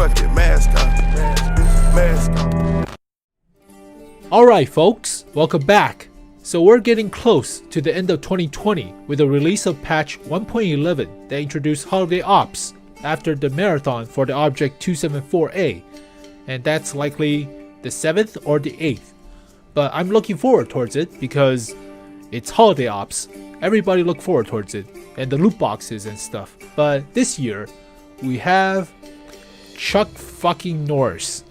Fuck it, mask off. Mask off. Alright folks, welcome back. So we're getting close to the end of 2020 with the release of patch 1.11 that introduced holiday ops after the marathon for the object 274A, and that's likely the 7th or the 8th. But I'm looking forward towards it because it's holiday ops. Everybody look forward towards it, and the loot boxes and stuff. But this year we have Chuck fucking Norris.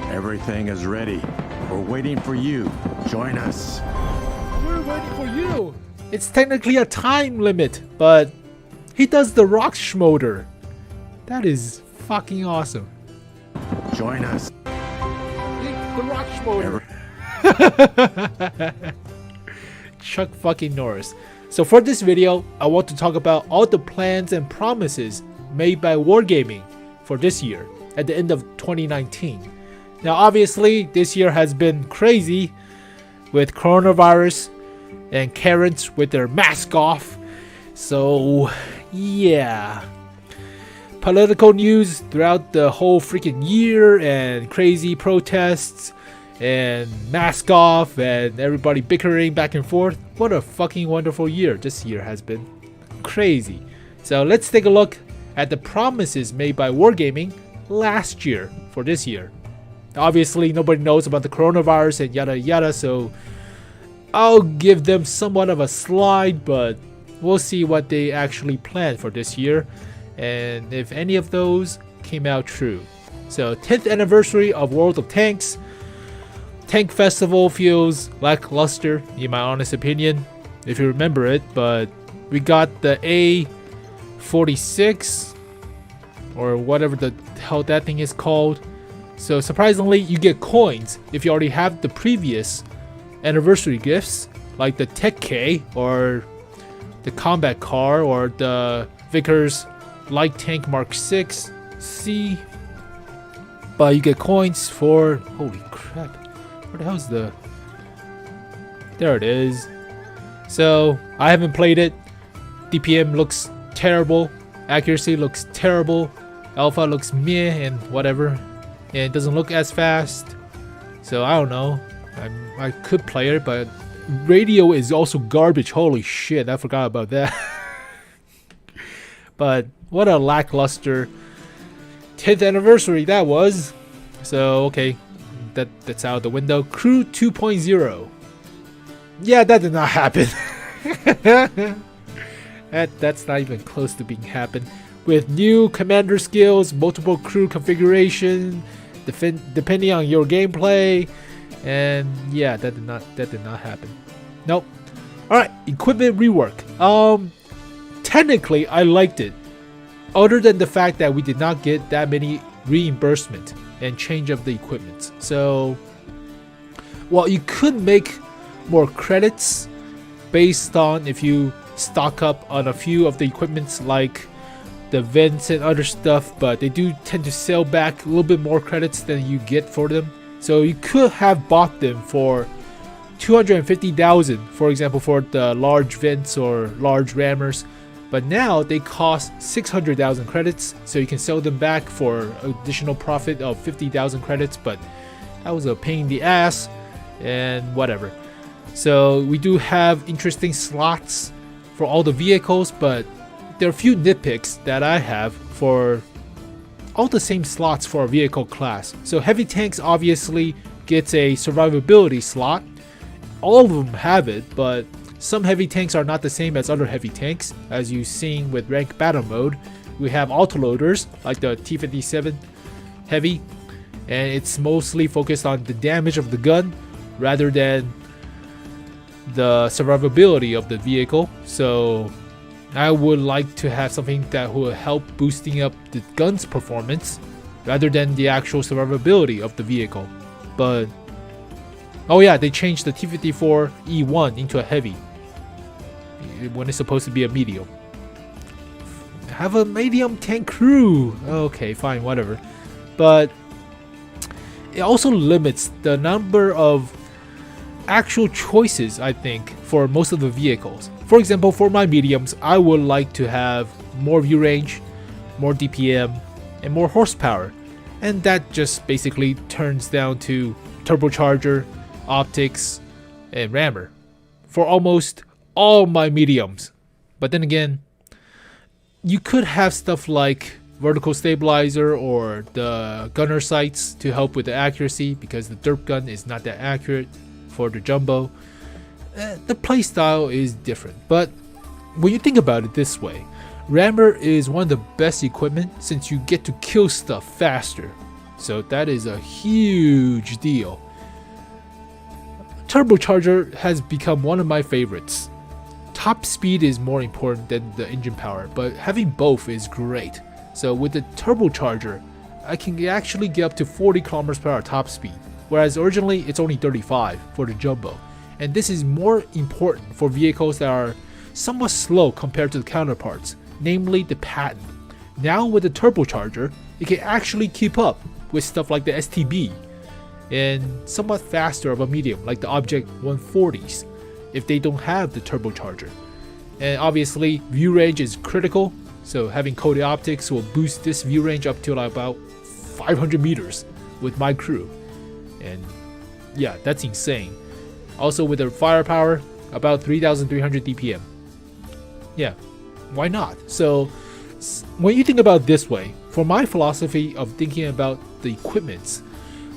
Everything is ready. We're waiting for you. Join us. We're waiting for you. It's technically a time limit, but he does the rock schmoder. That is fucking awesome. Join us. The rock schmoder. Chuck fucking Norris. So for this video, I want to talk about all the plans and promises made by Wargaming for this year at the end of 2019. Now obviously this year has been crazy with coronavirus and Karens with their mask off. So yeah, political news throughout the whole freaking year and crazy protests and mask off and everybody bickering back and forth. What a fucking wonderful year this year has been. Crazy. So let's take a look at the promises made by Wargaming last year for this year. Obviously nobody knows about the coronavirus and yada yada, so I'll give them somewhat of a slide, but we'll see what they actually planned for this year and if any of those came out true. So 10th anniversary of World of Tanks. Tank Festival feels lackluster in my honest opinion, if you remember it, but we got the A46 or whatever the hell that thing is called. So surprisingly, you get coins if you already have the previous anniversary gifts like the Tech K or the combat car or the Vickers Light Tank Mark 6C. But you get coins for, holy crap, where the hell's the, there it is. So I haven't played it. DPM looks terrible, accuracy looks terrible, alpha looks meh and whatever. And it doesn't look as fast, so I don't know. I could play it, but radio is also garbage. Holy shit, I forgot about that. But what a lackluster 10th anniversary that was. So okay, that's out the window. Crew 2.0. Yeah, that did not happen. That's not even close to being happened. With new commander skills, multiple crew configuration, depending on your gameplay, and yeah, that did not happen. Nope. All right, equipment rework. Technically, I liked it, other than the fact that we did not get that many reimbursement and change of the equipment. So, well, you could make more credits based on if you stock up on a few of the equipments like the vents and other stuff, but they do tend to sell back a little bit more credits than you get for them. So you could have bought them for 250,000, for example, for the large vents or large rammers, but now they cost 600,000 credits, so you can sell them back for additional profit of 50,000 credits. But that was a pain in the ass and whatever. So we do have interesting slots for all the vehicles, but there are a few nitpicks that I have for all the same slots for a vehicle class. So heavy tanks obviously gets a survivability slot. All of them have it, but some heavy tanks are not the same as other heavy tanks. As you've seen with ranked battle mode, we have autoloaders like the T-57 heavy, and it's mostly focused on the damage of the gun rather than the survivability of the vehicle. So I would like to have something that will help boosting up the gun's performance rather than the actual survivability of the vehicle. But oh yeah, they changed the T-54 E1 into a heavy when it's supposed to be a medium. Have a medium tank crew. Okay, fine, whatever. But it also limits the number of actual choices, I think, for most of the vehicles. For example, for my mediums, I would like to have more view range, more DPM, and more horsepower. And that just basically turns down to turbocharger, optics, and rammer for almost all my mediums. But then again, you could have stuff like vertical stabilizer or the gunner sights to help with the accuracy, because the derp gun is not that accurate for the jumbo. The playstyle is different, but when you think about it this way, rammer is one of the best equipment since you get to kill stuff faster, so that is a huge deal. Turbocharger has become one of my favorites. Top speed is more important than the engine power, but having both is great. So with the turbocharger, I can actually get up to 40 km/h top speed, whereas originally it's only 35 for the jumbo. And this is more important for vehicles that are somewhat slow compared to the counterparts, namely the Patton. Now with the turbocharger, it can actually keep up with stuff like the STB and somewhat faster of a medium like the Object 140s if they don't have the turbocharger. And obviously view range is critical, so having coated optics will boost this view range up to like about 500 meters with my crew. And yeah, that's insane. Also with the firepower, about 3,300 DPM. Yeah, why not? So when you think about it this way, for my philosophy of thinking about the equipments,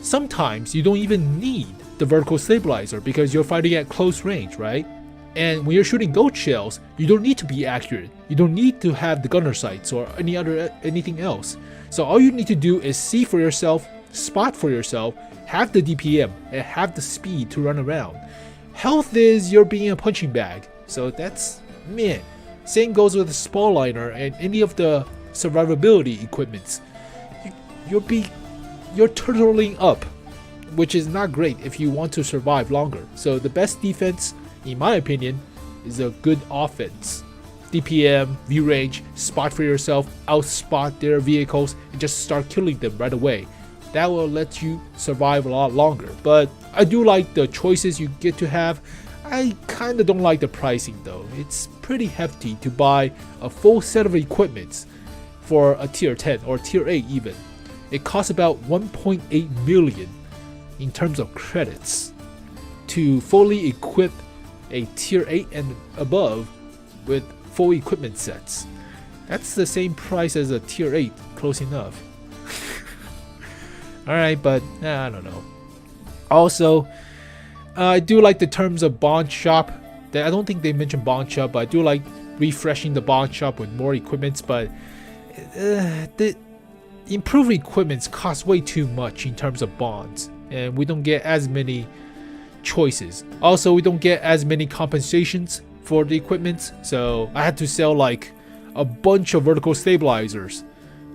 sometimes you don't even need the vertical stabilizer because you're fighting at close range, right? And when you're shooting gold shells, you don't need to be accurate. You don't need to have the gunner sights or anything else. So all you need to do is see for yourself, spot for yourself, have the DPM, and have the speed to run around. Health is you're being a punching bag, so that's meh. Same goes with the spall liner and any of the survivability equipments. You're turtling up, which is not great if you want to survive longer. So the best defense, in my opinion, is a good offense. DPM, view range, spot for yourself, outspot their vehicles, and just start killing them right away. That will let you survive a lot longer. But I do like the choices you get to have. I kinda don't like the pricing though. It's pretty hefty to buy a full set of equipments for a tier 10 or tier 8 even. It costs about 1.8 million in terms of credits to fully equip a tier 8 and above with full equipment sets. That's the same price as a tier 8, close enough. Alright, but I don't know. Also, I do like the terms of Bond Shop. I don't think they mentioned Bond Shop, but I do like refreshing the Bond Shop with more equipments, but the improved equipments cost way too much in terms of bonds, and we don't get as many choices. Also, we don't get as many compensations for the equipment, so I had to sell like a bunch of vertical stabilizers.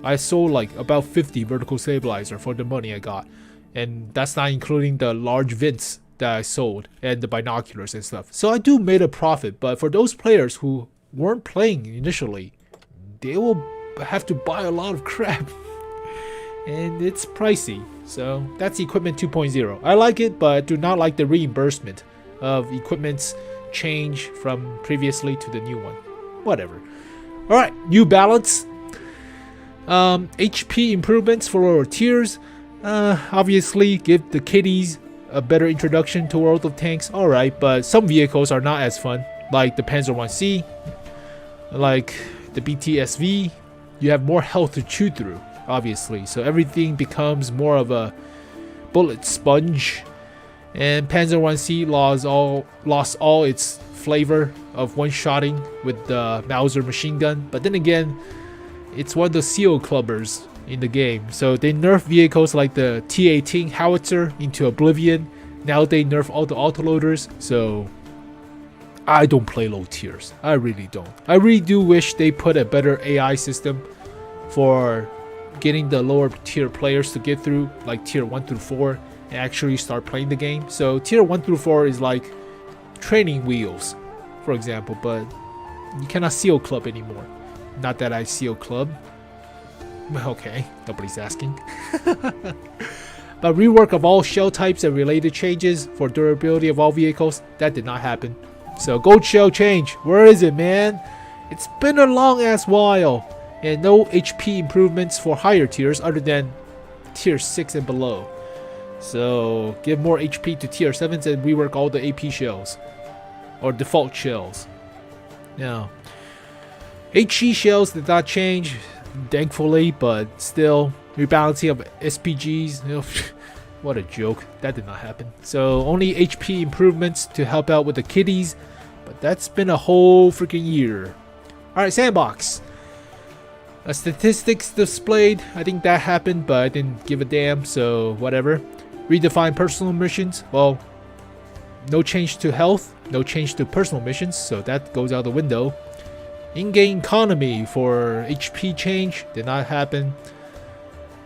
I sold like about 50 vertical stabilizer for the money I got, and that's not including the large vents that I sold and the binoculars and stuff. So I do made a profit, but for those players who weren't playing initially, they will have to buy a lot of crap and it's pricey. So that's equipment 2.0. I like it, but I do not like the reimbursement of equipment's change from previously to the new one. Whatever. Alright, New Balance. HP improvements for lower tiers. Obviously give the kiddies a better introduction to World of Tanks. Alright, but some vehicles are not as fun, like the Panzer 1C, like the BTSV. You have more health to chew through, obviously, so everything becomes more of a bullet sponge. And Panzer 1C lost all its flavor of one-shotting with the Mauser machine gun, but then again, it's one of the seal clubbers in the game, so they nerf vehicles like the T-18 howitzer into oblivion. Now they nerf all the autoloaders, so I don't play low tiers. I really don't. I really do wish they put a better AI system for getting the lower tier players to get through, like tier 1 through 4, and actually start playing the game. So tier 1 through 4 is like training wheels, for example, but you cannot seal club anymore. Not that I seal club. Okay, nobody's asking. But rework of all shell types and related changes for durability of all vehicles, that did not happen. So gold shell change. Where is it, man? It's been a long ass while. And no HP improvements for higher tiers other than tier 6 and below. So give more HP to tier 7s and rework all the AP shells. Or default shells. Now, HE shells did not change, thankfully, but still, rebalancing of SPGs, you know, what a joke. That did not happen. So only HP improvements to help out with the kiddies, but that's been a whole freaking year. Alright, Sandbox. Statistics displayed, I think that happened, but I didn't give a damn, so whatever. Redefine personal missions, well, no change to health, no change to personal missions, so that goes out the window. In-game economy for HP change did not happen.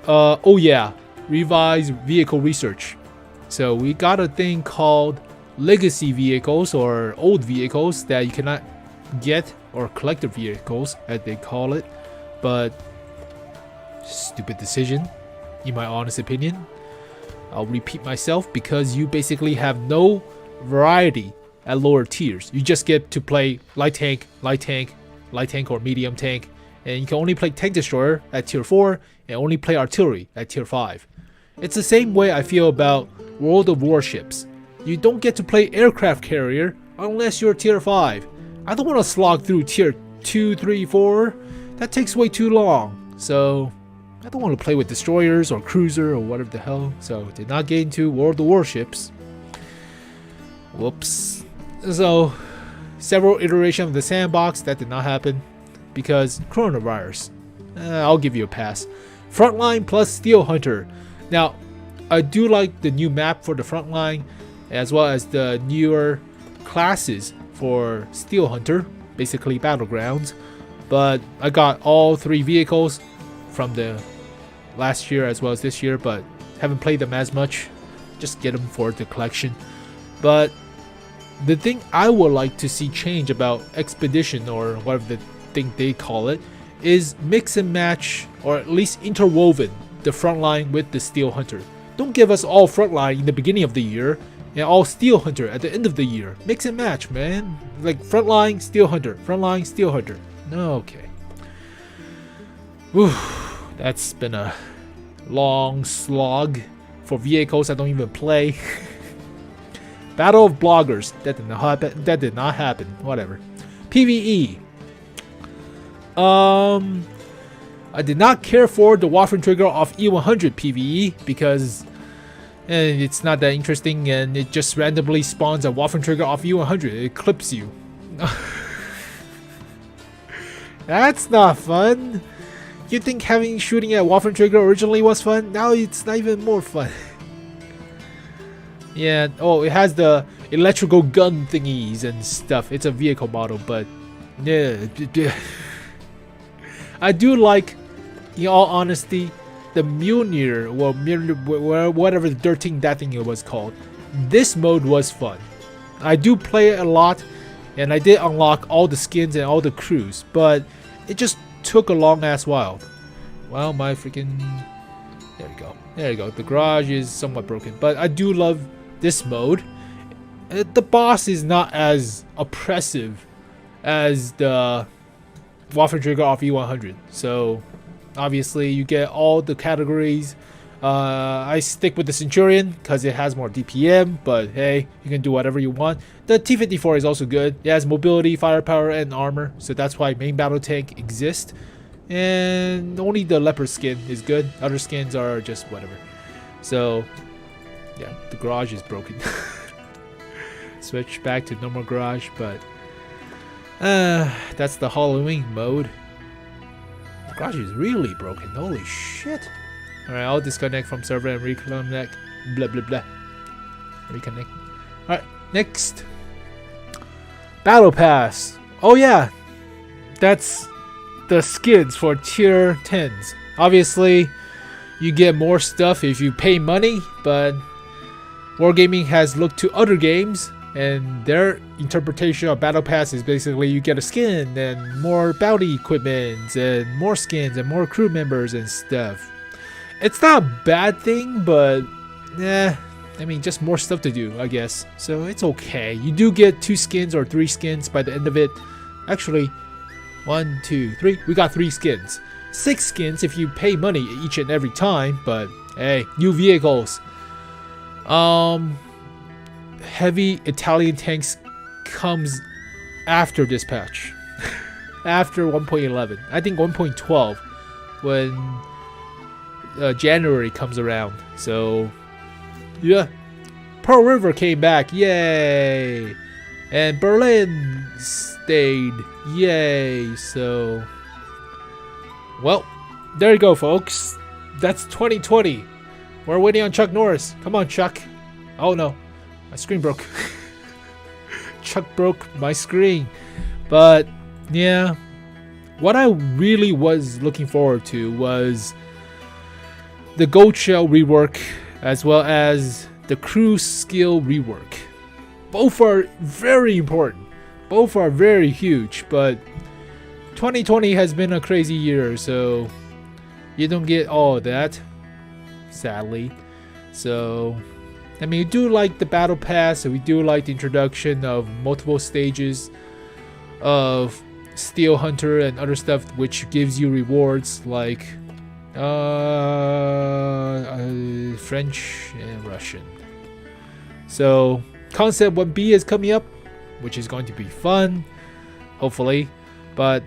Oh yeah, revised vehicle research. So we got a thing called legacy vehicles or old vehicles that you cannot get, or collector vehicles as they call it. But stupid decision, in my honest opinion. I'll repeat myself because you basically have no variety at lower tiers. You just get to play light tank, or medium tank, and you can only play tank destroyer at tier 4 and only play artillery at tier 5. It's the same way I feel about World of Warships. You don't get to play aircraft carrier unless you're tier 5. I don't want to slog through tier 2, 3, 4. That takes way too long. So I don't want to play with destroyers or cruiser or whatever the hell. So did not get into World of Warships. Whoops. So several iterations of the Sandbox, that did not happen because coronavirus. I'll give you a pass. Frontline plus Steel Hunter. Now, I do like the new map for the Frontline, as well as the newer classes for Steel Hunter, basically battlegrounds. But I got all 3 vehicles from the last year as well as this year, but haven't played them as much. Just get them for the collection. But the thing I would like to see change about Expedition, or whatever the thing they call it, is mix and match, or at least interwoven the Frontline with the Steel Hunter. Don't give us all Frontline in the beginning of the year and all Steel Hunter at the end of the year. Mix and match, man. Like Frontline, Steel Hunter, Frontline, Steel Hunter. No, okay. Whew, that's been a long slog for vehicles I don't even play. Battle of Bloggers. That did not happen. That did not happen. Whatever. PvE. I did not care for the Waffen trigger of E100 PvE because it's not that interesting, and it just randomly spawns a Waffen trigger off E100. It clips you. That's not fun. You think shooting at Waffen trigger originally was fun? Now it's not even more fun. Yeah, oh, it has the electrical gun thingies and stuff. It's a vehicle model, but yeah. I do like, in all honesty, the Mjolnir, well, whatever the dirting that thing it was called. This mode was fun. I do play it a lot, and I did unlock all the skins and all the crews, but it just took a long ass while. Well, my freaking... There we go. There you go. The garage is somewhat broken, but I do love this mode. The boss is not as oppressive as the Waffen trigger off E100, so obviously you get all the categories. I stick with the Centurion because it has more DPM, but hey, you can do whatever you want. The T-54 is also good. It has mobility, firepower, and armor, so that's why main battle tank exists. And only the leopard skin is good. Other skins are just whatever. So yeah, the garage is broken. Switch back to normal garage, but that's the Halloween mode. The garage is really broken. Holy shit. Alright, I'll disconnect from server and reconnect. Blah blah blah. Reconnect. Alright, next. Battle Pass. Oh yeah. That's the skins for tier 10s. Obviously, you get more stuff if you pay money, but Wargaming has looked to other games, and their interpretation of Battle Pass is basically you get a skin and more bounty equipment and more skins and more crew members and stuff. It's not a bad thing, but I mean, just more stuff to do, I guess. So it's okay. You do get 2 skins or 3 skins by the end of it. Actually, 1, 2, 3. We got 3 skins. 6 skins if you pay money each and every time. But hey, new vehicles. Heavy Italian tanks comes after this patch. After 1.11. I think 1.12 when January comes around. So yeah, Pearl River came back, yay! And Berlin stayed, yay! So, well, there you go, folks. That's 2020. We're waiting on Chuck Norris. Come on, Chuck. Oh no, my screen broke. Chuck broke my screen. But yeah, what I really was looking forward to was the Gold Shell rework, as well as the crew skill rework. Both are very important. Both are very huge, but 2020 has been a crazy year, so you don't get all of that, sadly. So, I mean, we do like the battle pass, and we do like the introduction of multiple stages of Steel Hunter and other stuff, which gives you rewards like French and Russian. So Concept 1B is coming up, which is going to be fun, hopefully. But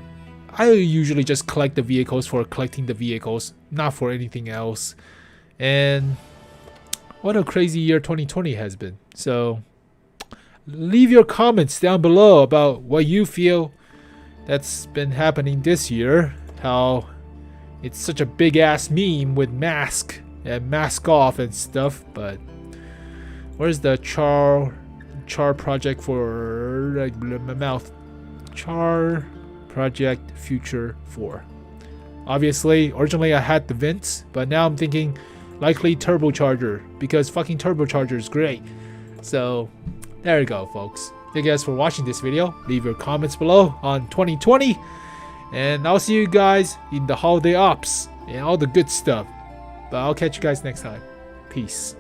I usually just collect the vehicles for collecting the vehicles, not for anything else. And what a crazy year 2020 has been. So leave your comments down below about what you feel that's been happening this year. How it's such a big ass meme with mask and mask off and stuff, but where's the char project for like my mouth? Char project future 4. Obviously, originally I had the vents, but now I'm thinking likely turbocharger, because fucking turbocharger is great. So there you go, folks. Thank you guys for watching this video. Leave your comments below on 2020. And I'll see you guys in the holiday ops and all the good stuff. But I'll catch you guys next time. Peace.